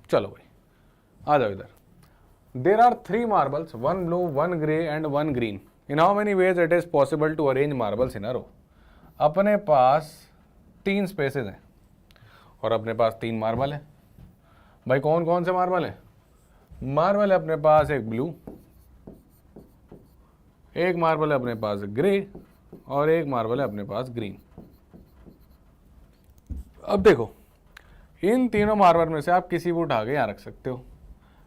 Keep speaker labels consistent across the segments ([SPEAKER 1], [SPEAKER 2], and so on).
[SPEAKER 1] चलो भाई आ जाओ इधर। There are 3 marbles, 1 blue 1 grey and 1 green. In how many ways it is possible to arrange marbles in a row. अपने पास 3 स्पेसेस हैं और अपने पास 3 मार्बल है। भाई कौन कौन से मार्बल है? मार्बल है अपने पास एक ब्लू, एक मार्बल है अपने पास ग्रे और एक मार्बल है अपने पास ग्रीन। अब देखो इन तीनों मार्बल में से आप किसी को उठा के यहाँ रख सकते हो।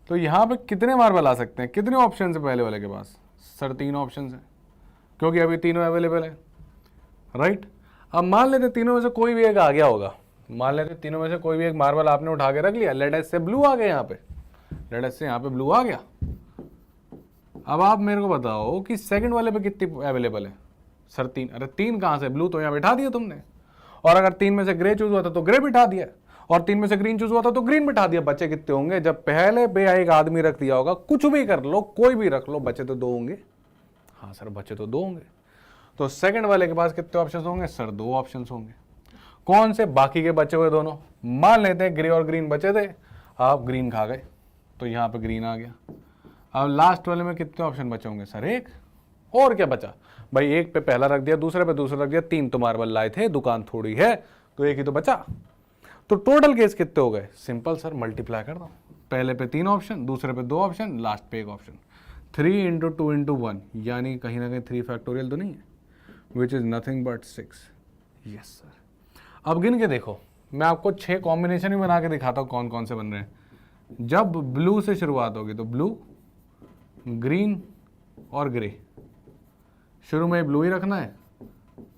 [SPEAKER 1] तो यहाँ पे कितने मार्बल आ सकते हैं? कितने ऑप्शन है पहले वाले के पास? सर 3 ऑप्शन है, क्योंकि अभी तीनों अवेलेबल है, राइट। अब मान लेते तीनों में से कोई भी एक आ गया होगा, मान लेते तीनों में से कोई भी एक मार्बल आपने उठा के रख लिया, लेट अस से ब्लू आ गया यहाँ पे, लेट अस से यहाँ पे ब्लू आ गया। अब आप मेरे को बताओ कि सेकंड वाले पे कितनी अवेलेबल है? सर 3। अरे 3 कहाँ से? ब्लू तो यहाँ बैठा दिया तुमने, और अगर 3 में से ग्रे चूज हुआ था तो ग्रे बिठा दिया, और 3 में से ग्रीन चूज हुआ था तो ग्रीन बिठा दिया। बचे कितने होंगे? जब पहले पे एक आदमी रख दिया होगा, कुछ भी कर लो, कोई भी रख लो, बचे तो 2 होंगे। हाँ सर बचे तो 2 होंगे। तो सेकंड वाले के पास कितने ऑप्शंस होंगे? सर 2 ऑप्शंस होंगे। कौन से? बाकी के बचे हुए दोनों। मान लेते हैं ग्रे और ग्रीन बचे थे, आप ग्रीन खा गए तो यहाँ पे ग्रीन आ गया। अब लास्ट वाले में कितने ऑप्शन बचे होंगे? सर 1। और क्या बचा भाई? एक पे पहला रख दिया, दूसरे पे दूसरा रख दिया, 3 तो मार्बल लाए थे, दुकान थोड़ी है तो एक ही तो बचा। तो टोटल केस कितने हो गए? सिंपल सर, मल्टीप्लाई कर दो। पहले पे 3 ऑप्शन, दूसरे पे 2 ऑप्शन, लास्ट पे 1 ऑप्शन। 3 इंटू 2 इंटू 1, यानी कहीं ना कहीं 3 फैक्टोरियल तो नहीं है, which is nothing but 6। Yes sir. अब गिन के देखो, मैं आपको 6 कॉम्बिनेशन ही बना के दिखाता हूँ कौन कौन से बन रहे हैं। जब ब्लू से शुरुआत होगी तो ब्लू, ग्रीन और ग्रे। शुरू में ब्लू ही रखना है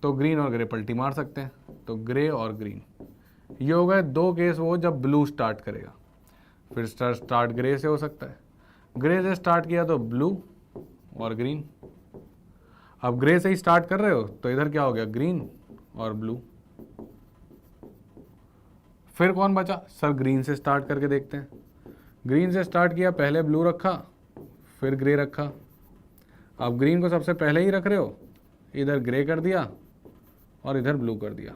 [SPEAKER 1] तो ग्रीन और ग्रे पलटी मार सकते हैं, तो ग्रे और ग्रीन। ये हो गए 2 केस वो जब ब्लू स्टार्ट करेगा। फिर स्टार्ट ग्रे से हो सकता है, ग्रे से स्टार्ट किया तो ब्लू और ग्रीन। अब ग्रे से ही स्टार्ट कर रहे हो तो इधर क्या हो गया? ग्रीन और ब्लू। फिर कौन बचा? सर ग्रीन से स्टार्ट करके देखते हैं। ग्रीन से स्टार्ट किया, पहले ब्लू रखा, फिर ग्रे रखा। अब ग्रीन को सबसे पहले ही रख रहे हो, इधर ग्रे कर दिया और इधर ब्लू कर दिया।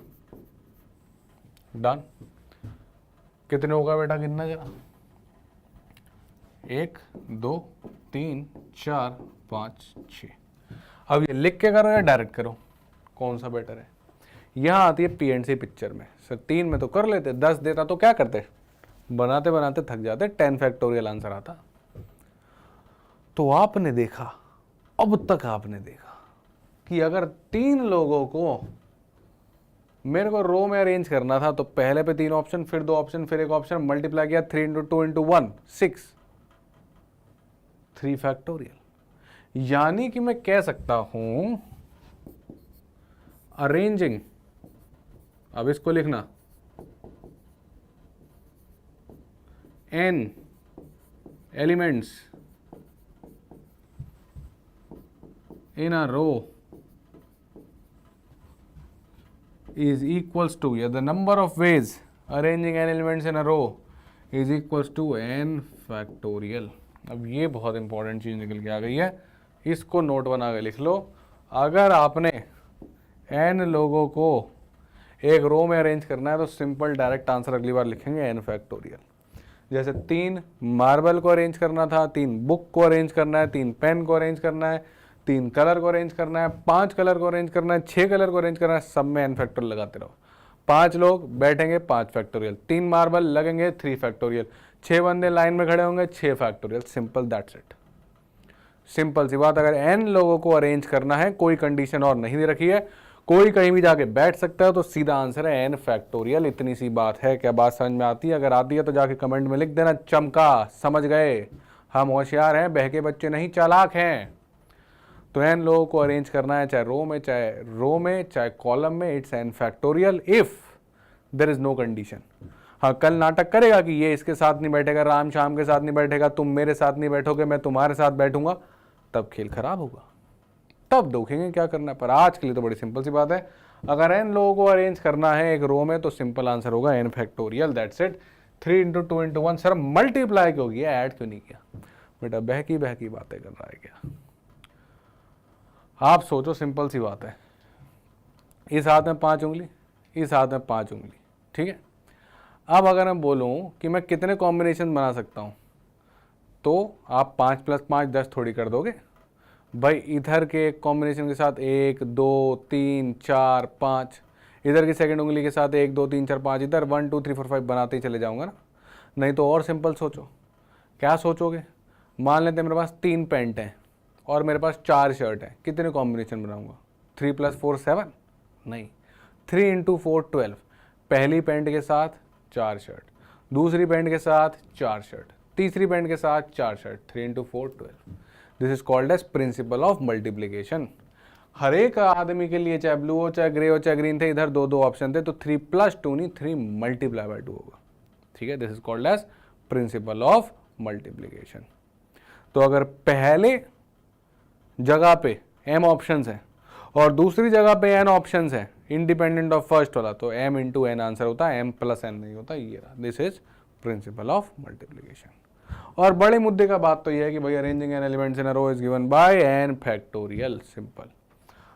[SPEAKER 1] डन। कितने होगा बेटा? गिनना जरा। 1 2 3 4 5 6। अब ये लिख के करो या डायरेक्ट करो, कौन सा बेटर है? यहाँ आती है पीएनसी पिक्चर में। सर 3 में तो कर लेते, 10 देता तो क्या करते? बनाते बनाते थक जाते, 10 फैक्टोरियल आंसर आता। तो आपने देखा, अब तक आपने देखा कि अगर 3 लोगों को मेरे को रो में अरेंज करना था तो पहले पे 3 ऑप्शन, फिर 2 ऑप्शन, फिर 1 ऑप्शन, मल्टीप्लाई किया 3 इंटू 2 इंटू 1 6, 3 फैक्टोरियल। यानी कि मैं कह सकता हूं अरेंजिंग, अब इसको लिखना, n elements in a row is equals to, या the number of ways arranging n elements in a row is equals to n factorial। अब ये बहुत इंपॉर्टेंट चीज निकल के आ गई है, इसको नोट बना के लिख लो। अगर आपने n लोगों को एक रो में अरेंज करना है तो सिंपल डायरेक्ट आंसर अगली बार लिखेंगे n फैक्टोरियल। जैसे 3 मार्बल को अरेंज करना था, 3 बुक को अरेंज करना है, 3 पेन को अरेंज करना है, 3 कलर को अरेंज करना है, 5 कलर को अरेंज करना है, 6 कलर को अरेंज करना है, सब में n फैक्टोरियल लगाते रहो। 5 लोग बैठेंगे 5 फैक्टोरियल, 3 मार्बल लगेंगे 3 फैक्टोरियल, 6 बंदे लाइन में खड़े होंगे 6 factorial. Simple, that's it. Simple सी बात। अगर n लोगों को अरेंज करना है, कोई कंडीशन और नहीं दे रखी है, कोई कहीं भी जाके बैठ सकता है, तो सीधा आंसर है n फैक्टोरियल। इतनी सी बात है। क्या बात समझ में आती है? अगर आती है तो जाके कमेंट में लिख देना चमका, समझ गए, हम होशियार हैं, बहके बच्चे नहीं, चालाक हैं। तो n लोगों को अरेंज करना है, चाहे रो में चाहे कॉलम में, it's n factorial if there is no condition. हाँ, कल नाटक करेगा कि ये इसके साथ नहीं बैठेगा, राम शाम के साथ नहीं बैठेगा, तुम मेरे साथ नहीं बैठोगे, मैं तुम्हारे साथ बैठूंगा, तब खेल खराब होगा, तब देखेंगे क्या करना है। पर आज के लिए तो बड़ी सिंपल सी बात है। अगर n लोगों को अरेंज करना है एक रो में तो सिंपल आंसर होगा n factorial, that's it. 3 into 2 into 1। Sir multiply क्यों किया, ऐड क्यों नहीं किया? बेटा बहकी बहकी बातें कर रहा है क्या? आप सोचो, सिंपल सी बात है। इस हाथ में 5 उंगली, इस हाथ में 5 उंगली, ठीक है। अब अगर मैं बोलूँ कि मैं कितने कॉम्बिनेशन बना सकता हूँ, तो आप 5 + 5 10 थोड़ी कर दोगे भाई। इधर के कॉम्बिनेशन के साथ 1 2 3 4 5, इधर की सेकंड उंगली के साथ 1 2 3 4 5, इधर 1 2 3 4 5 बनाते ही चले जाऊंगा ना। नहीं तो और सिंपल सोचो, क्या सोचोगे? मान लेते हैं मेरे पास 3 पैंट हैं और मेरे पास 4 शर्ट हैं, कितने कॉम्बिनेशन बनाऊंगा? 3 + 4 7? नहीं, 3 × 4 12। पहली पैंट के साथ 4 शर्ट, दूसरी पैंट के साथ 4 शर्ट, तीसरी पैंट के साथ 4 shirt, 3 × 4 12। This is called as principle of multiplication. हर एक आदमी के लिए, चाहे ब्लू हो, चाहे ग्रे हो, चाहे ग्रीन थे, इधर 2 2 ऑप्शन थे, तो 3 + 2 नहीं, 3 × 2 होगा। ठीक है, this is called as principle of multiplication. तो अगर पहले जगह पे m ऑप्शंस है और दूसरी जगह पे n ऑप्शंस है इंडिपेंडेंट ऑफ फर्स्ट वाला, तो m × n आंसर होता है, m + n नहीं होता। ये रहा, this is principal of multiplication. और बड़े मुद्दे का बात तो ये है कि भाई arranging n elements in a row is given by n factorial, simple.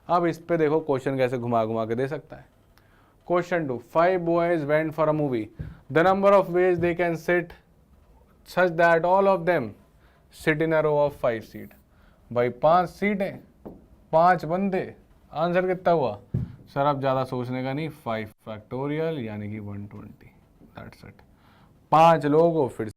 [SPEAKER 1] अब इस पे देखो क्वेश्चन कैसे घुमा घुमा के दे सकता है। Question 2, 5 boys went for a movie. The number of ways they can sit such that all of them sit in a row of 5 seat. भाई 5 सीटें, 5 बंदे, आंसर कितना हुआ? सर अब ज़्यादा सोचने का नहीं, 5 फैक्टोरियल यानी कि 120, दैट्स इट। 5 लोगों फिर